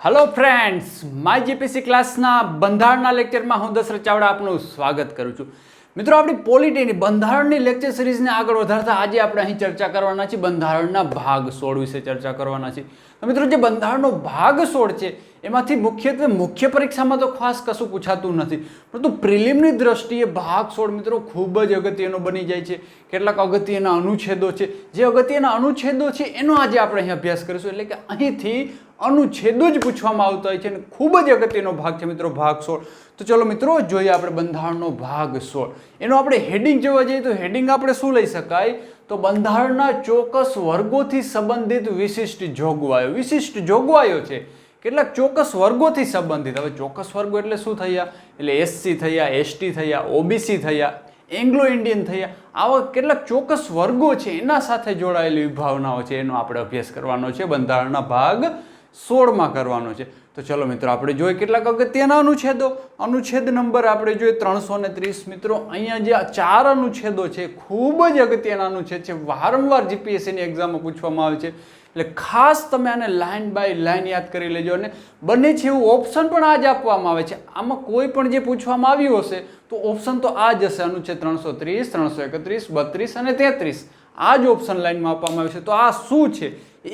Hello friends, my GPSC क्लासना બંધારણના લેક્ચરમાં હું દશરથ ચાવડા આપનું સ્વાગત કરું છું। મિત્રો, આપણી પોલિટીની બંધારણની લેક્ચર સિરીઝને આગળ વધારતા આજે આપણે અહીં ચર્ચા કરવાના છે બંધારણના ભાગ 16 વિશે ચર્ચા કરવાના છે। તો મિત્રો, જે બંધારણનો ભાગ 16 છે એમાંથી મુખ્યત્વે મુખ્ય પરીક્ષામાં તો ખાસ કશું પૂછાતું નથી, પરંતુ પ્રિલિમની દ્રષ્ટિએ ભાગ 16 મિત્રો ખૂબ જ અગત્યનો બની જાય છે। કેટલાક અગત્યના અનુચ્છેદો છે, જે અગત્યના અનુચ્છેદો છે એનો આજે આપણે અહીં અભ્યાસ કરીશું, એટલે કે અહીંથી અનુચ્છેદો જ પૂછવામાં આવતા હોય છે અને ખૂબ જ અગત્યનો ભાગ છે મિત્રો ભાગ 16। તો ચલો મિત્રો, જોઈએ આપણે બંધારણનો ભાગ 16 એનો આપણે હેડિંગ જોવા જઈએ તો હેડિંગ આપણે શું લઈ શકાય, તો બંધારણના ચોક્કસ વર્ગોથી સંબંધિત વિશિષ્ટ જોગવાઈઓ છે, કેટલાક ચોક્કસ વર્ગોથી સંબંધિત। હવે ચોક્કસ વર્ગો એટલે શું થયા, એટલે એસસી થયા, એસટી થયા, ઓબીસી થયા, એંગ્લો ઇન્ડિયન થયા, આવા કેટલાક ચોક્કસ વર્ગો છે એના સાથે જોડાયેલી વિભાવનાઓ છે એનો આપણે અભ્યાસ કરવાનો છે, બંધારણના ભાગ 16માં કરવાનો છે। તો ચલો મિત્રો, આપણે જોઈએ કેટલાક અગત્યના અનુચ્છેદ નંબર આપણે જોઈએ 330। મિત્રો, અહીંયા જે 4 અનુચ્છેદો છે ખૂબ જ અગત્યના અનુચ્છેદ છે, વારંવાર જીપીએસસીની એક્ઝામમાં પૂછવામાં આવે છે, એટલે ખાસ તમે આને લાઇન બાય લાઇન યાદ કરી લેજો। અને બને છે એવું ઓપ્શન પણ આ જ આપવામાં આવે છે, આમાં કોઈ પણ જે પૂછવામાં આવ્યું હશે તો ઓપ્શન તો આ જ હશે, અનુચ્છેદ 330, 331, 32 અને 33 આ જ ઓપ્શન લાઇનમાં આપવામાં આવે છે। તો આ શું છે,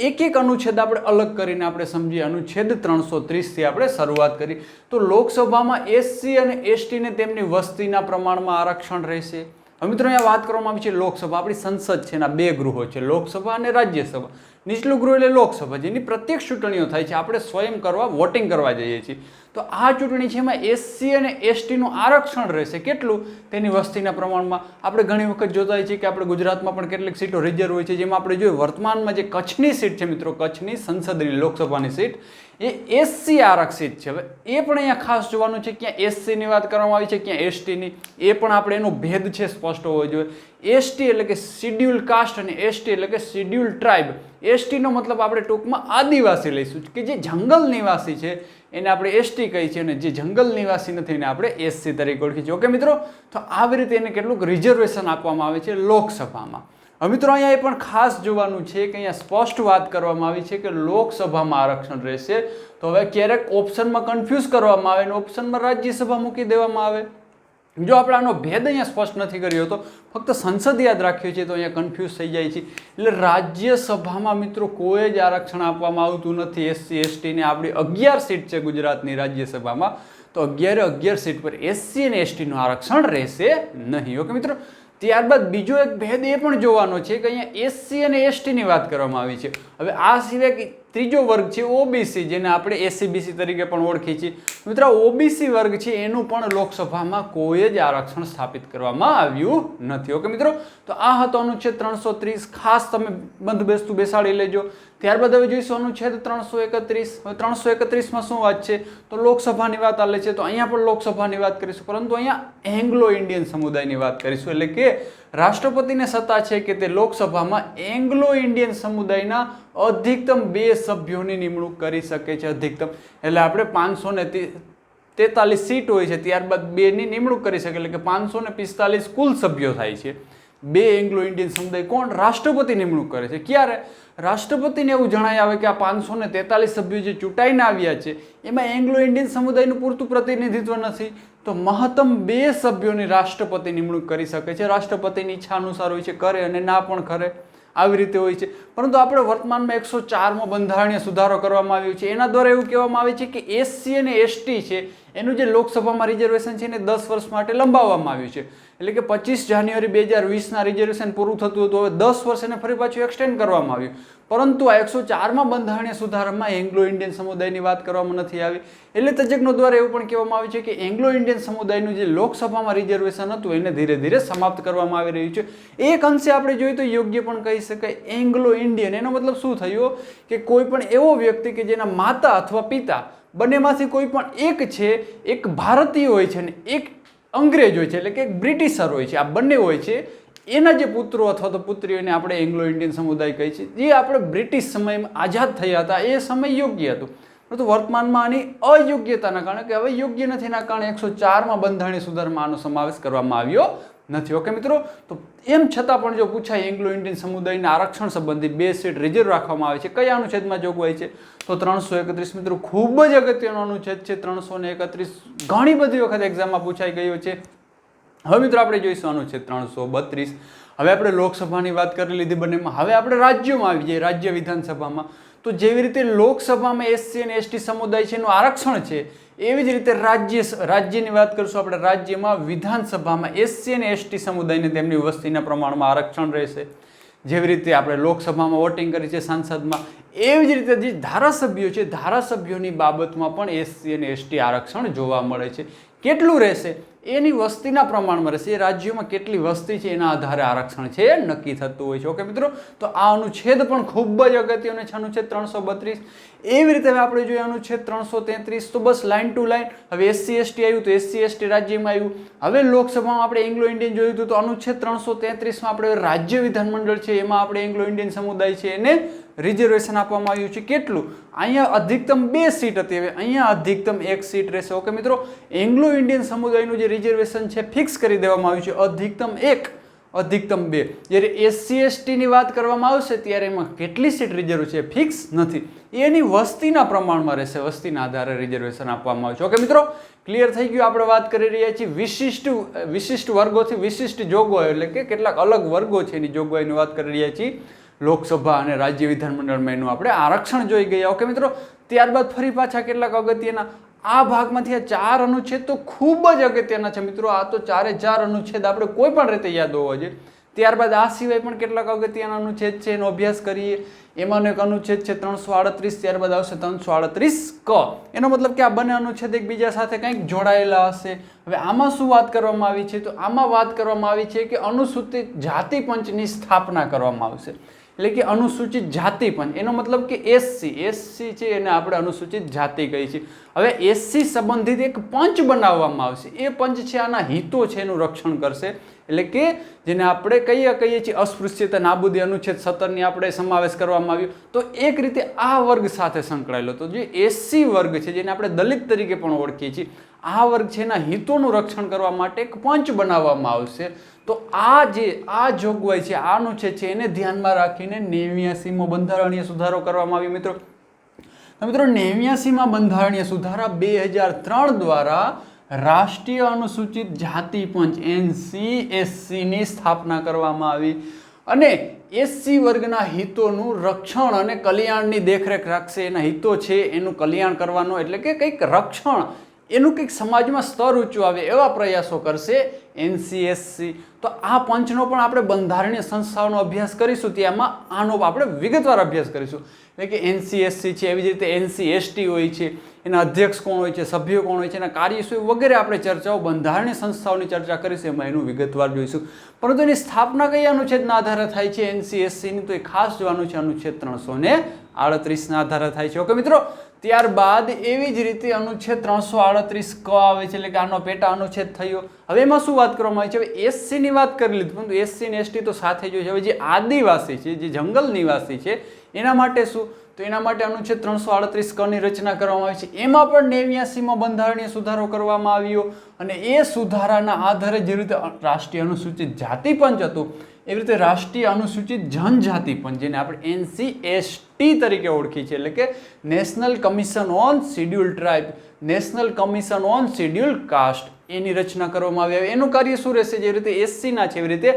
એક એક અનુચ્છેદ આપણે અલગ કરીને આપણે સમજીએ। અનુચ્છેદ 330 થી આપણે શરૂઆત કરી તો લોકસભામાં એસસી અને એસટીને તેમની વસ્તીના પ્રમાણમાં આરક્ષણ રહેશે। હવે મિત્રો, અહીંયા વાત કરવામાં આવી છે લોકસભા, આપણી સંસદ છે, એના 2 ગૃહો છે, લોકસભા અને રાજ્યસભા। નીચલું ગૃહ એટલે લોકસભા, જેની પ્રત્યક્ષ ચૂંટણીઓ થાય છે, આપણે સ્વયં વોટિંગ કરવા જઈએ છીએ। તો આ ચૂંટણી છે એમાં એસસી અને એસટીનું આરક્ષણ રહેશે, કેટલું, તેની વસ્તીના પ્રમાણમાં। આપણે ઘણી વખત જોતા હોઈએ છીએ કે આપણે ગુજરાતમાં પણ કેટલીક સીટો રિઝર્વ હોય છે, જેમાં આપણે જોઈએ વર્તમાનમાં જે કચ્છની સીટ છે મિત્રો, કચ્છની સંસદની લોકસભાની સીટ એ એસસી આરક્ષિત છે। હવે એ પણ અહીંયા ખાસ જોવાનું છે, ક્યાં એસસીની વાત કરવામાં આવી છે, ક્યાં એસટીની, એ પણ આપણે એનો ભેદ છે સ્પષ્ટ હોવો જોઈએ। એસટી એટલે કે શિડ્યુલ કાસ્ટ અને એસટી એટલે કે શિડ્યુલ ટ્રાઇબ। એસટીનો મતલબ આપણે ટૂંકમાં આદિવાસી લઈશું, કે જે જંગલ નિવાસી છે એને આપણે એસટી કહીએ છીએ, અને જે જંગલ નિવાસી નથી એને આપણે એસસી તરીકે ઓળખીએ છીએ। ઓકે મિત્રો, તો આવી રીતે એને કેટલુંક રિઝર્વેશન આપવામાં આવે છે લોકસભામાં। હવે મિત્રો, અહીંયા એ પણ ખાસ જોવાનું છે કે અહીંયા સ્પષ્ટ વાત કરવામાં આવી છે કે લોકસભામાં આરક્ષણ રહેશે। તો હવે ક્યારેક ઓપ્શનમાં કન્ફ્યુઝ કરવામાં આવે અને ઓપ્શનમાં રાજ્યસભા મૂકી દેવામાં આવે। જો આપણે આનો ભેદ અહીંયા સ્પષ્ટ નથી કર્યો તો ફક્ત સંસદ યાદ રાખ્યો છે તો અહીંયા કન્ફ્યુઝ થઈ જાય છે। એટલે રાજ્યસભામાં મિત્રો કોઈ જ આરક્ષણ આપવામાં આવતું નથી એસસી એસટીને। આપણી 11 સીટ છે ગુજરાતની રાજ્યસભામાં, તો 11 સીટ પર એસસી અને એસટીનું આરક્ષણ રહેશે નહીં। ઓકે મિત્રો, ત્યારબાદ બીજો એક ભેદ એ પણ જોવાનો છે કે અહીંયા એસસી અને એસટીની વાત કરવામાં આવી છે। હવે આ સિવાય ત્રીજો વર્ગ છે ઓબીસી, જેને આપણે એસસીબીસી તરીકે પણ ઓળખીએ છીએ। મિત્રો, ઓબીસી વર્ગ છે એનું પણ લોકસભામાં કોઈ જ આરક્ષણ સ્થાપિત કરવામાં આવ્યું નથી। ઓકે મિત્રો, તો આ હતો અનુચ્છેદ 330, ખાસ તમે બંધબેસતું બેસાડી લેજો। ત્યારબાદ હવે જોઈશું અનુચ્છેદ 331। હવે 331માં શું વાત છે, તો લોકસભાની વાત આલે છે, તો અહીંયા પણ લોકસભાની વાત કરીશું, પરંતુ અહીંયા એંગ્લો ઇન્ડિયન સમુદાયની વાત કરીશું, એટલે કે રાષ્ટ્રપતિને સત્તા છે કે તે લોકસભામાં એંગ્લો ઇન્ડિયન સમુદાયના અધિકતમ 2 સભ્યોની નિમણૂક કરી શકે છે। અધિકતમ એટલે આપણે 543 સીટ હોય છે, ત્યારબાદ 2ની નિમણૂક કરી શકે, એટલે કે 545 કુલ સભ્યો થાય છે। 2 એંગ્લો ઇન્ડિયન સમુદાય કોણ, રાષ્ટ્રપતિ નિમણૂક કરે છે। ક્યારે રાષ્ટ્રપતિને એવું જણાય આવે કે આ 543 સભ્યો જે ચૂંટાઈને આવ્યા છે એમાં એંગ્લો ઇન્ડિયન સમુદાયનું પૂરતું પ્રતિનિધિત્વ નથી, તો મહત્તમ 2 સભ્યોની રાષ્ટ્રપતિ નિમણૂક કરી શકે છે। રાષ્ટ્રપતિની ઈચ્છા અનુસાર હોય છે, કરે અને ના પણ કરે, આવી રીતે હોય છે। પરંતુ આપણે વર્તમાનમાં 104માં બંધારણીય સુધારો કરવામાં આવ્યો છે, એના દ્વારા એવું કહેવામાં આવે છે કે એસસી અને એસટી છે એનું જે લોકસભામાં રિઝર્વેશન છે એને 10 વર્ષ માટે લંબાવવામાં આવ્યું છે, એટલે કે 25 જાન્યુઆરી 2020ના રિઝર્વેશન પૂરું થતું હતું, હવે 10 વર્ષ એને ફરી પાછું એક્સટેન્ડ કરવામાં આવ્યું। પરંતુ આ 104માં બંધારણીય સુધારામાં એંગ્લો ઇન્ડિયન સમુદાયની વાત કરવામાં નથી આવી, એટલે તજજ્ઞો દ્વારા એવું પણ કહેવામાં આવ્યું છે કે એંગ્લો ઇન્ડિયન સમુદાયનું જે લોકસભામાં રિઝર્વેશન હતું એને ધીરે ધીરે સમાપ્ત કરવામાં આવી રહ્યું છે। એક અંશે આપણે જોઈએ તો યોગ્ય પણ કહી શકાય એંગ્લો ઇન્ડિયન, એનો મતલબ શું થયો કે કોઈ પણ એવો વ્યક્તિ કે જેના માતા અથવા પિતા બંનેમાંથી કોઈ પણ એક છે, એક ભારતીય હોય છે ને એક અંગ્રેજ હોય છે, એટલે કે એક બ્રિટિશર હોય છે, આ બંને હોય છે, એના જે પુત્રો અથવા તો પુત્રીઓને આપણે એંગ્લો ઇન્ડિયન સમુદાય કહીએ છીએ, જે આપણે બ્રિટિશ સમયમાં આઝાદ થયા હતા એ સમય યોગ્ય હતું। પરંતુ વર્તમાનમાં આની અયોગ્યતાના કારણે કે હવે યોગ્ય નથીના કારણે 104માં બંધારણીય સુધારામાં આનો સમાવેશ કરવામાં આવ્યો નથી। ઓકે મિત્રો, તો એમ છતાં પણ જો પૂછાય એંગ્લો ઇન્ડિયન સમુદાયના આરક્ષણ સંબંધી 2 સીટ રિઝર્વ રાખવામાં આવે છે, કયા અનુચ્છેદમાં જોગવાઈ છે? તો 331 મિત્રો, ખૂબ જ અગત્યનો અનુચ્છેદ છે 331, ઘણી બધી વખત એક્ઝામમાં પૂછાઈ ગયો છે. હવે મિત્રો આપણે જોઈશું અનુચ્છેદ 332. હવે આપણે લોકસભાની વાત કરી લીધી બંનેમાં, હવે આપણે રાજ્યોમાં આવી જઈએ, રાજ્ય વિધાનસભામાં. તો જેવી રીતે લોકસભામાં એસસી અને એસટી સમુદાય છે એનું આરક્ષણ છે, એવી જ રીતે રાજ્યની વાત કરીશું આપણે. રાજ્યમાં વિધાનસભામાં એસસી અને એસટી સમુદાયને તેમની વસ્તીના પ્રમાણમાં આરક્ષણ રહેશે. જેવી રીતે આપણે લોકસભામાં વોટિંગ કરી છે સાંસદમાં, એવી જ રીતે જે ધારાસભ્યો છે, ધારાસભ્યોની બાબતમાં પણ એસસી અને એસટી આરક્ષણ જોવા મળે છે. કેટલું રહેશે? એની વસ્તીના પ્રમાણમાં રહેશે. એ રાજ્યોમાં કેટલી વસ્તી છે એના આધારે આરક્ષણ છે નક્કી થતું હોય છે. ઓકે મિત્રો, તો આ અનુચ્છેદ પણ ખૂબ જ અગત્યનો છે, અનુચ્છેદ 332. એવી રીતે હવે આપણે જોઈએ અનુચ્છેદ 333. તો બસ લાઈન ટુ લાઈન. હવે એસસી એસટી આવ્યું તો એસસી એસટી રાજ્યમાં આવ્યું. હવે લોકસભામાં આપણે એંગ્લો ઇન્ડિયન જોયું હતું, તો અનુચ્છેદ 333માં આપણે રાજ્ય વિધાનમંડળ છે એમાં આપણે એંગ્લો ઇન્ડિયન સમુદાય છે એને રિઝર્વેશન આપવામાં આવ્યું છે. કેટલું? અહીંયા અધિકતમ 2 સીટ હતી, હવે અહીંયા અધિકતમ 1 સીટ રહેશે. ઓકે મિત્રો, એંગ્લો ઇન્ડિયન સમુદાયનું જે રિઝર્વેશન છે ફિક્સ કરી દેવામાં આવ્યું છે, અધિકતમ 1, અધિકતમ 2. જ્યારે એસસી એસટીની વાત કરવામાં આવશે ત્યારે એમાં કેટલી સીટ રિઝર્વ છે ફિક્સ નથી, એની વસ્તીના પ્રમાણમાં રહેશે, વસ્તીના આધારે રિઝર્વેશન આપવામાં આવે છે. ઓકે મિત્રો, ક્લિયર થઈ ગયું. આપણે વાત કરી રહ્યા છીએ વિશિષ્ટ વર્ગોથી વિશિષ્ટ જોગવાઈઓ, એટલે કે કેટલાક અલગ વર્ગો છે એની જોગવાઈની વાત કરી રહ્યા છીએ. લોકસભા અને રાજ્ય વિધાનમંડળમાં એનું આપણે આરક્ષણ જોઈ ગયા. ઓકે મિત્રો, ત્યારબાદ ફરી પાછા કેટલાક અગત્યના આ ભાગમાંથી આ 4 અનુચ્છેદ તો ખૂબ જ અગત્યના છે મિત્રો. આ તો 4 અનુચ્છેદ આપણે કોઈ પણ રીતે યાદ હોવા જોઈએ. ત્યારબાદ આ સિવાય પણ કેટલાક અગત્યના અનુચ્છેદ છે એનો અભ્યાસ કરીએ. એમાંનો એક અનુચ્છેદ છે 338, ત્યારબાદ આવશે 338 ક. એનો મતલબ કે આ બંને અનુચ્છેદ એકબીજા સાથે કંઈક જોડાયેલા હશે. હવે આમાં શું વાત કરવામાં આવી છે? તો આમાં વાત કરવામાં આવી છે કે અનુસૂચિત જાતિ પંચની સ્થાપના કરવામાં આવશે. એટલે કે અનુસૂચિત જાતિ પંચ, એનો મતલબ કે એસસી છે એને આપણે અનુસૂચિત જાતિ કહી છે. હવે એસસી સંબંધિત એક પંચ બનાવવામાં આવશે. એ પંચ છે આના હિતો છે એનું રક્ષણ કરશે. એટલે કે જેને આપણે કહીએ છીએ અસ્પૃશ્યતા નાબૂદી અનુચ્છેદ 17ની આપણે સમાવેશ કરવામાં આવ્યો. તો એક રીતે આ વર્ગ સાથે સંકળાયેલો હતો. જે એસસી વર્ગ છે જેને આપણે દલિત તરીકે પણ ઓળખીએ છીએ, આ વર્ગ છે એના હિતોનું રક્ષણ કરવા માટે એક પંચ બનાવવામાં આવશે. તો આ જોગવાઈ છે, આ અનુચ્છેદ છે એને ધ્યાનમાં રાખીને 89મો બંધારણીય સુધારો કરવામાં આવ્યો મિત્રો. મિત્રો 89માં બંધારણીય સુધારા 2003 દ્વારા રાષ્ટ્રીય અનુસૂચિત જાતિ પંચ NCSC ની સ્થાપના કરવામાં આવી અને એસસી વર્ગના હિતોનું રક્ષણ અને કલ્યાણની દેખરેખ રાખશે. એના હિતો છે એનું કલ્યાણ કરવાનો, એટલે કે કંઈક રક્ષણ, એનું કંઈક સમાજમાં સ્તર ઊંચું આવે એવા પ્રયાસો કરશે NCSC. તો આ પંચનો પણ આપણે બંધારણીય સંસ્થાઓનો અભ્યાસ કરીશું, ત્યાંમાં આનો આપણે વિગતવાર અભ્યાસ કરીશું. એટલે કે NCSC છે, એવી જ રીતે NCST હોય છે, એના અધ્યક્ષ કોણ હોય છે, સભ્યો કોણ હોય છે, એના કાર્ય શું વગેરે આપણે ચર્ચાઓ બંધારણીય સંસ્થાઓની ચર્ચા કરીશું, એમાં એનું વિગતવાર જોઈશું. પરંતુ એની સ્થાપના કયા અનુચ્છેદના આધારે થાય છે NCSCની? તો એ ખાસ જોવાનું છે, અનુચ્છેદ 338ના આધારે થાય છે. ઓકે મિત્રો, ત્યારબાદ એવી જ રીતે અનુચ્છેદ 338 ક આવે છે, એટલે કે આનો પેટા અનુચ્છેદ થયો. હવે એમાં શું વાત કરવામાં આવી છે? હવે એસસીની વાત કરી લીધી, પરંતુ એસસી અને એસટી તો સાથે જોઈએ છે. હવે જે આદિવાસી છે, જે જંગલ નિવાસી છે, એના માટે શું? તો એના માટે અનુચ્છેદ 338 ક ની રચના કરવામાં આવી છે. એમાં પણ 89માં બંધારણીય સુધારો કરવામાં આવ્યો અને એ સુધારાના આધારે જે રીતે રાષ્ટ્રીય અનુસૂચિત જાતિ પંચ હતું, એવી રીતે રાષ્ટ્રીય અનુસૂચિત જનજાતિ પંચ, જેને આપણે NCST તરીકે ઓળખી છે, એટલે કે national commission on scheduled tribe, national commission on scheduled caste, એની રચના કરવામાં આવી. એનું કાર્ય શું રહેશે? જેવી રીતે એસસીના છે એવી રીતે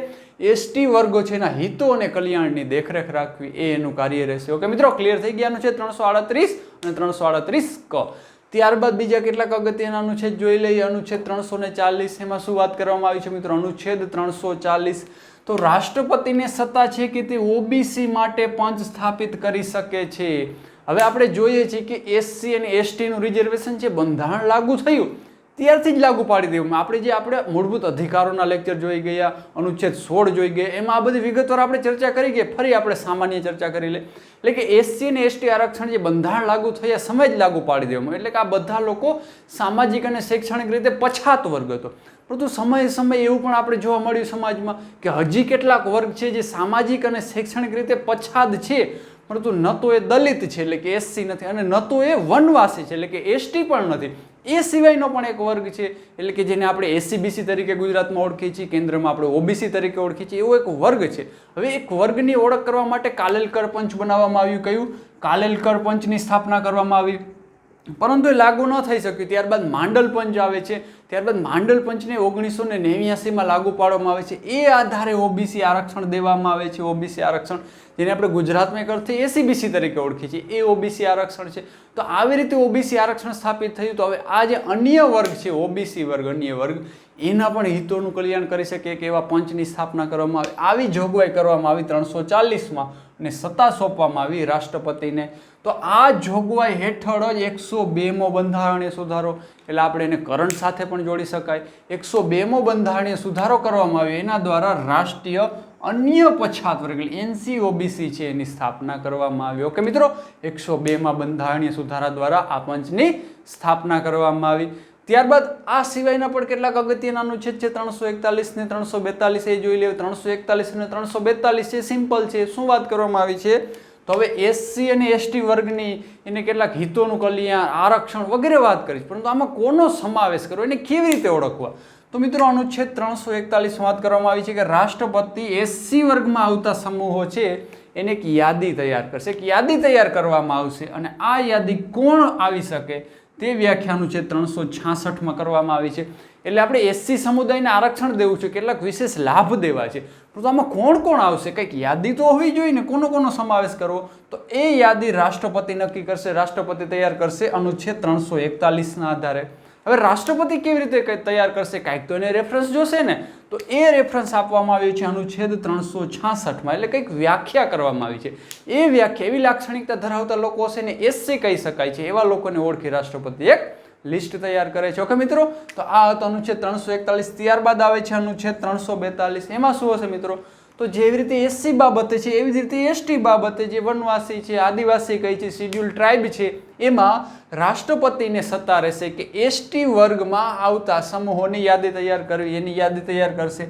એસટી વર્ગો છે એના હિતો અને કલ્યાણની દેખરેખ રાખવી, એ એનું કાર્ય રહેશે. ઓકે મિત્રો, ક્લિયર થઈ ગયાનું છે 338 અને 338 ક. ત્યારબાદ બીજા કેટલાક અગત્યના અનુચ્છેદ જોઈ લઈએ. અનુચ્છેદ 340, એમાં શું વાત કરવામાં આવી છે મિત્રો? અનુચ્છેદ 340, તો રાષ્ટ્રપતિને સત્તા છે કે તે OBC માટે પંચ સ્થાપિત કરી શકે છે. હવે આપણે જોઈએ છીએ કે એસસી અને એસટીનું રિઝર્વેશન છે બંધારણ લાગુ થયું ત્યારથી જ લાગુ પાડી દેવામાં. આપણે મૂળભૂત અધિકારોના લેક્ચર જોઈ ગયા, અનુચ્છેદ 16 જોઈ ગયા, એમાં આ બધી વિગતવાર આપણે ચર્ચા કરી ગયા. ફરી આપણે સામાન્ય ચર્ચા કરી લે. એટલે કે એસસી અને એસટી આરક્ષણ જે બંધારણ લાગુ થયા સમય જ લાગુ પાડી દેવામાં. એટલે કે આ બધા લોકો સામાજિક અને શૈક્ષણિક રીતે પછાત વર્ગ હતો. પરંતુ સમય એવું પણ આપણે જોવા મળ્યું સમાજમાં કે હજી કેટલાક વર્ગ છે જે સામાજિક અને શૈક્ષણિક રીતે પછાત છે, પરંતુ ન તો એ દલિત છે એટલે કે એસસી નથી, અને ન તો એ વનવાસી છે એટલે કે એસટી પણ નથી. એ સિવાયનો પણ એક વર્ગ છે એટલે કે જેને આપણે એસસીબીસી તરીકે ગુજરાતમાં ઓળખીએ છીએ, કેન્દ્રમાં આપણે ઓબીસી તરીકે ઓળખીએ છીએ, એવો એક વર્ગ છે. હવે એક વર્ગની ઓળખ કરવા માટે કાલેલકર પંચ બનાવવામાં આવ્યું. કયું? કાલેલકર પંચની સ્થાપના કરવામાં આવી, પરંતુ એ લાગુ ન થઈ શક્યું. ત્યારબાદ માંડલ પંચ આવે છે. ત્યારબાદ માંડલ પંચને 1989માં લાગુ પાડવામાં આવે છે. એ આધારે ઓબીસી આરક્ષણ દેવામાં આવે છે. ઓબીસી આરક્ષણ જેને આપણે ગુજરાતમાં એક અર્થે એસસીબીસી તરીકે ઓળખીએ છીએ, એ ઓબીસી આરક્ષણ છે. તો આવી રીતે ઓબીસી આરક્ષણ સ્થાપિત થયું. તો હવે આ જે અન્ય વર્ગ છે, ઓબીસી વર્ગ, અન્ય વર્ગ, એના પણ હિતોનું કલ્યાણ કરી શકે કે એવા પંચની સ્થાપના કરવામાં આવે. આવી જોગવાઈ કરવામાં આવી 340માં અને સત્તા સોંપવામાં આવી રાષ્ટ્રપતિને. તો આ જોગવાઈ હેઠળ જ 102મો બંધારણીય સુધારો, એટલે આપણે એને કરંટ સાથે પણ જોડી શકાય, 102મો બંધારણીય સુધારો કરવામાં આવ્યો. એના દ્વારા રાષ્ટ્રીય અન્ય પછાત વર્ગ એટલે એનસીઓબીસી છે એની સ્થાપના કરવામાં આવી. ઓકે મિત્રો, 102માં બંધારણીય સુધારા દ્વારા આ પંચની સ્થાપના કરવામાં આવી. ત્યારબાદ આ સિવાયના પણ કેટલાક અગત્યના અનુચ્છેદ છે, 341 ને 342 એ જોઈ લેવું. 341 અને 342 છે, સિમ્પલ છે. શું વાત કરવામાં આવી છે? તો હવે એસસી અને એસટી વર્ગની એને કેટલાક હિતોનું કલ્યાણ, આરક્ષણ વગેરે વાત કરી, પરંતુ આમાં કોનો સમાવેશ કરવો, એને કેવી રીતે ઓળખવા? તો મિત્રો અનુચ્છેદ 341 વાત કરવામાં આવી છે કે રાષ્ટ્રપતિ એસસી વર્ગમાં આવતા સમૂહો છે એને એક યાદી તૈયાર કરશે. એક યાદી તૈયાર કરવામાં આવશે અને આ યાદી કોણ આવી શકે તે વ્યાખ્યા અનુચ્છેદ 366માં કરવામાં આવી છે. એટલે આપણે એસસી સમુદાયને આરક્ષણ દેવું છે, કેટલાક વિશેષ લાભ દેવા છે, પરંતુ આમાં કોણ કોણ આવશે? કંઈક યાદી તો હોવી જોઈએ ને, કોનો સમાવેશ કરવો? તો એ યાદી રાષ્ટ્રપતિ નક્કી કરશે, રાષ્ટ્રપતિ તૈયાર કરશે અનુચ્છેદ 341ના આધારે. હવે રાષ્ટ્રપતિ કેવી રીતે તૈયાર કરશે? કાંઈક તો એને રેફરન્સ જોશે ને, તો એ રેફરન્સ આપવામાં આવ્યો છે અનુચ્છેદ 366માં. એટલે કંઈક વ્યાખ્યા કરવામાં આવી છે. એ વ્યાખ્યા એવી લાક્ષણિકતા ધરાવતા લોકો હશે ને એસસી કહી શકાય છે, એવા લોકોને ઓળખી રાષ્ટ્રપતિ એક લિસ્ટ તૈયાર કરે છે. ઓકે મિત્રો, તો આ હતો અનુચ્છેદ 341. ત્યારબાદ આવે છે અનુચ્છેદ 342. એમાં શું હશે મિત્રો? તો જેવી રીતે એસસી બાબતે છે એવી જ રીતે એસટી બાબતે, જે વનવાસી છે, આદિવાસી કઈ છે, શિડ્યુલ ટ્રાઇબ છે, એમાં રાષ્ટ્રપતિને સત્તા રહેશે કે એસટી વર્ગમાં આવતા સમૂહોની યાદી તૈયાર કરવી. એની યાદી તૈયાર કરશે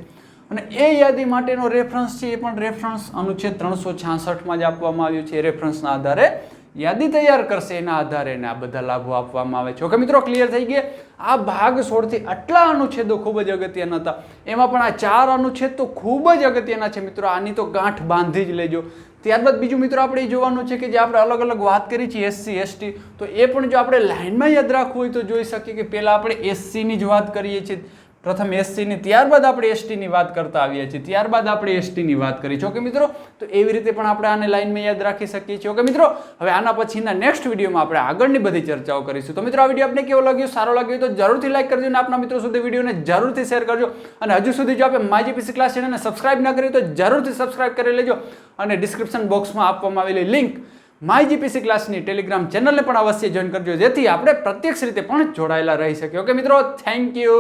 અને એ યાદી માટેનો રેફરન્સ છે એ પણ રેફરન્સ અનુચ્છેદ 366માં જ આપવામાં આવ્યું છે. રેફરન્સના આધારે યાદી તૈયાર કરશે, એના આધારે આ બધા લાભો આપવામાં આવે છે. ઓકે મિત્રો, ક્લિયર થઈ ગયા? આ ભાગ 16 થી આટલા અનુચ્છેદો ખૂબ જ અગત્યના હતા. એમાં પણ આ 4 અનુચ્છેદ તો ખૂબ જ અગત્યના છે મિત્રો. આની તો ગાંઠ બાંધી જ લેજો. ત્યારબાદ બીજું મિત્રો આપણે એ જોવાનું છે કે જે આપણે અલગ અલગ વાત કરી છે એસસી એસટી, તો એ પણ જો આપણે લાઇનમાં યાદ રાખવું હોય તો જોઈ શકીએ કે પહેલાં આપણે એસસીની જ વાત કરીએ છીએ, પ્રથમ એસસીની, ત્યારબાદ આપણે એસટીની વાત કરતા આવ્યા છીએ, ત્યારબાદ આપણે એસટીની વાત કરી છે. ઓકે મિત્રો, તો એવી રીતે પણ આપણે આને લાઇનમાં યાદ રાખી શકીએ છીએ. ઓકે મિત્રો, હવે આના પછીના નેક્સ્ટ વિડીયોમાં આપણે આગળની બધી ચર્ચાઓ કરીશું. તો મિત્રો આ વિડીયો આપને કેવો લાગ્યો? સારો લાગ્યો તો જરૂરથી લાઈક કરજો અને આપના મિત્રો સુધી વિડીયોને જરૂરથી શેર કરજો. અને હજુ સુધી જો આપણે માય જીપીસી ક્લાસ ચેનલને સબસ્ક્રાઇબ ના કરી તો જરૂરથી સબસ્ક્રાઇબ કરી લેજો. અને ડિસ્ક્રિપ્શન બોક્સમાં આપવામાં આવેલી લિંક માય જીપીસી ક્લાસની ટેલિગ્રામ ચેનલને પણ અવશ્ય જોઈન કરજો, જેથી આપણે પ્રત્યક્ષ રીતે પણ જોડાયેલા રહી શકીએ. ઓકે મિત્રો, થેન્ક યુ.